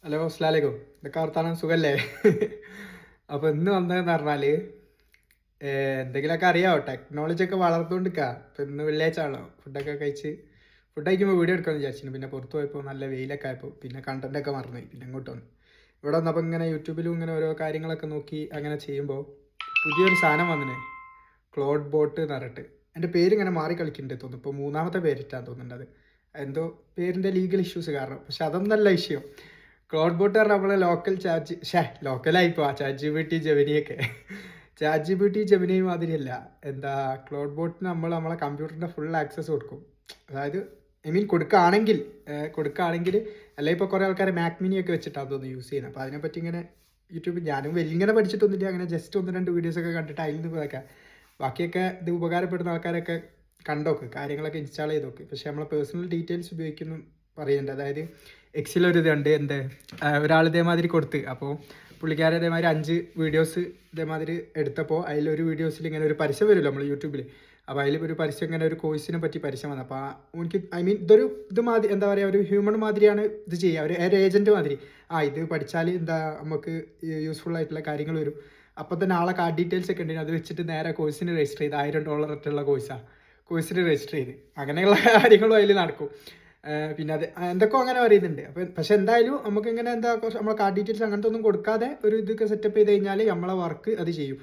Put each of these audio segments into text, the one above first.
Hello അസ്സലാമലൈക്കും. ഇതൊക്കെ വർത്താനം സുഖല്ലേ? അപ്പോൾ ഇന്ന് വന്നതെന്ന് പറഞ്ഞാൽ എന്തെങ്കിലുമൊക്കെ അറിയാമോ, ടെക്നോളജി ഒക്കെ വളർന്നുകൊണ്ടിരിക്കുക. അപ്പോൾ ഇന്ന് വെള്ളിയാഴ്ച ആണല്ലോ, ഫുഡൊക്കെ കഴിച്ച് ഫുഡ് കഴിക്കുമ്പോൾ വീഡിയോ എടുക്കാമെന്ന് വിചാരിച്ചിരുന്നു. പിന്നെ പുറത്ത് പോയപ്പോൾ നല്ല വെയിലൊക്കെ ആയപ്പോൾ പിന്നെ കണ്ടൻറ്റൊക്കെ മറന്നുപോയി. പിന്നെ ഇങ്ങോട്ട് വന്നു. ഇവിടെ വന്നപ്പോൾ ഇങ്ങനെ യൂട്യൂബിലും ഇങ്ങനെ ഓരോ കാര്യങ്ങളൊക്കെ നോക്കി അങ്ങനെ ചെയ്യുമ്പോൾ പുതിയൊരു സാധനം വന്നിനെ, ക്ലോഡ് ബോട്ട് എന്ന് പറഞ്ഞിട്ട്. എൻ്റെ പേര് ഇങ്ങനെ മാറി കളിക്കുന്നുണ്ട് തോന്നുന്നു. ഇപ്പോൾ മൂന്നാമത്തെ പേരിട്ടാന്ന് തോന്നുന്നുണ്ട്. അത് എന്തോ പേരിൻ്റെ ലീഗൽ ഇഷ്യൂസ് കാരണം. പക്ഷെ അതൊന്നല്ല വിഷയം. ക്ലോഡ് ബോട്ട് പറഞ്ഞാൽ നമ്മളെ ലോക്കൽ ലോക്കലായിപ്പോൾ ചാറ്റ് ജി പി ടി ജെമിനിയൊക്കെ ChatGPT Gemini മാതിരിയല്ല. എന്താ, ക്ലോഡ് ബോട്ടിന് നമ്മളെ കമ്പ്യൂട്ടറിൻ്റെ ഫുൾ ആക്സസ് കൊടുക്കും. അതായത് കൊടുക്കുകയാണെങ്കിൽ അല്ലെങ്കിൽ ഇപ്പോൾ കുറേ ആൾക്കാർ മാക് മിനിയൊക്കെ വെച്ചിട്ടാണ് തോന്നുന്നു യൂസ് ചെയ്യുന്നത്. അപ്പോൾ അതിനെപ്പറ്റി ഇങ്ങനെ യൂട്യൂബിൽ ഞാനും വലിയ ഇങ്ങനെ പഠിച്ചിട്ടൊന്നുമില്ല. അങ്ങനെ ജസ്റ്റ് ഒന്ന് രണ്ട് വീഡിയോസൊക്കെ കണ്ടിട്ട് അതിൽ നിന്ന് പോയേക്കാം. ബാക്കിയൊക്കെ ഇത് ഉപകാരപ്പെടുന്ന ആൾക്കാരൊക്കെ കണ്ടോക്ക്, കാര്യങ്ങളൊക്കെ ഇൻസ്റ്റാൾ ചെയ്ത് നോക്ക്. പക്ഷേ നമ്മളെ പേഴ്സണൽ ഡീറ്റെയിൽസ് ഉപയോഗിക്കുന്നു പറയുന്നുണ്ട്. അതായത് എക്സിലൊരു ഇതുണ്ട്, ഒരാൾ ഇതേമാതിരി കൊടുത്ത്, അപ്പോൾ പുള്ളിക്കാരൻ ഇതേമാതിരി 5 വീഡിയോസ് ഇതേമാതിരി എടുത്തപ്പോൾ അതിലൊരു വീഡിയോസിൽ ഇങ്ങനെ ഒരു പരസ്യം വരുമല്ലോ നമ്മൾ യൂട്യൂബിൽ. അപ്പോൾ അതിൽ ഒരു പരസ്യം ഇങ്ങനെ ഒരു കോഴ്സിനെ പറ്റി പരസ്യം വന്നത്. അപ്പോൾ എനിക്ക് ഇത് മാതിരി എന്താ പറയുക, ഒരു ഹ്യൂമൺ മാതിരിയാണ് ഇത് ചെയ്യുക, ഒരു ഏജൻറ്റ് മാതിരി. ഇത് പഠിച്ചാൽ എന്താ നമുക്ക് യൂസ്ഫുൾ ആയിട്ടുള്ള കാര്യങ്ങൾ വരും. അപ്പോൾ തന്നെ ആളെ കാർഡ് ഡീറ്റെയിൽസ് ഒക്കെ ഉണ്ടെങ്കിൽ അത് വെച്ചിട്ട് നേരെ കോഴ്സിന് രജിസ്റ്റർ ചെയ്ത് $1000 ഒറ്റുള്ള കോഴ്സിന് രജിസ്റ്റർ ചെയ്ത് അങ്ങനെയുള്ള കാര്യങ്ങളും അതിൽ നടക്കും. പിന്നെ അത് എന്തൊക്കെയോ അങ്ങനെ പറയുന്നുണ്ട്. അപ്പോൾ പക്ഷെ എന്തായാലും നമുക്കിങ്ങനെ കുറച്ച് നമ്മളെ കാർഡ് ഡീറ്റെയിൽസ് അങ്ങനത്തെ ഒന്നും കൊടുക്കാതെ ഒരു ഇതൊക്കെ സെറ്റപ്പ് ചെയ്ത് കഴിഞ്ഞാൽ നമ്മളെ വർക്ക് അത് ചെയ്യും.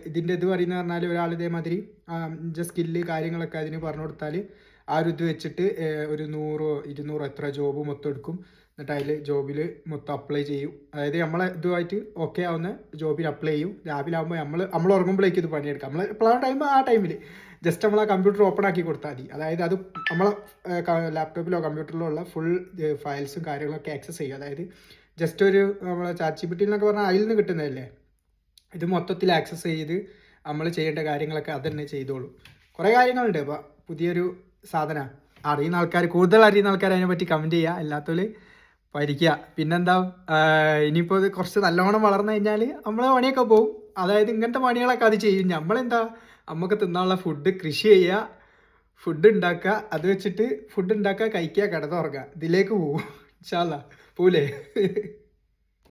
ഇതിൻ്റെ ഇത് പറയുന്നത് പറഞ്ഞാൽ ഒരാൾ ഇതേമാതിരി സ്കില്ല് കാര്യങ്ങളൊക്കെ അതിന് പറഞ്ഞു കൊടുത്താൽ ആ ഒരു ഇത് വെച്ചിട്ട് ഒരു 100-200 എത്ര ജോബ് മൊത്തം എടുക്കും. എന്നിട്ട് അതിൽ ജോബിൽ മൊത്തം അപ്ലൈ ചെയ്യും. അതായത് നമ്മളെ ഇതുമായിട്ട് ഓക്കെ ആവുന്ന ജോബിന് അപ്ലൈ ചെയ്യും. രാവിലെ ആകുമ്പോൾ നമ്മൾ ഉറങ്ങുമ്പോഴേക്കും ഇത് പണിയെടുക്കാം. നമ്മൾ എപ്പോഴാണ് ടൈം ആ ടൈമിൽ ജസ്റ്റ് നമ്മൾ ആ കമ്പ്യൂട്ടർ ഓപ്പൺ ആക്കി കൊടുത്താൽ മതി. അതായത് അത് നമ്മളെ ലാപ്ടോപ്പിലോ കമ്പ്യൂട്ടറിലോ ഉള്ള ഫുൾ ഫയൽസും കാര്യങ്ങളൊക്കെ ആക്സസ് ചെയ്യും. അതായത് ജസ്റ്റ് ഒരു നമ്മളെ ചാറ്റ് ജി പി ടി എന്നൊക്കെ പറഞ്ഞാൽ അതിൽ നിന്ന് കിട്ടുന്നതല്ലേ, ഇത് മൊത്തത്തിൽ ആക്സസ് ചെയ്ത് നമ്മൾ ചെയ്യേണ്ട കാര്യങ്ങളൊക്കെ അത് തന്നെ ചെയ്തോളൂ. കുറേ കാര്യങ്ങളുണ്ട്. അപ്പോൾ പുതിയൊരു സാധനം കൂടുതൽ അറിയുന്ന ആൾക്കാർ അതിനെപ്പറ്റി കമൻറ്റ് ചെയ്യുക, അല്ലാത്തവർ പഠിക്കുക. പിന്നെന്താ, ഇനിയിപ്പോൾ ഇത് കുറച്ച് നല്ലോണം വളർന്നു കഴിഞ്ഞാൽ നമ്മളെ പണിയൊക്കെ പോകും. അതായത് ഇങ്ങനത്തെ പണികളൊക്കെ അത് ചെയ്യും. നമുക്ക് തിന്നാനുള്ള ഫുഡ് കൃഷി ചെയ്യുക, ഫുഡ് ഉണ്ടാക്കുക, അത് വെച്ചിട്ട് ഫുഡ് ഉണ്ടാക്കുക, കഴിക്കുക, കിടന്നുറങ്ങുക. ഇതിലേക്ക് പോവും. ഇൻഷാ അല്ലാ. പോവില്ലേ?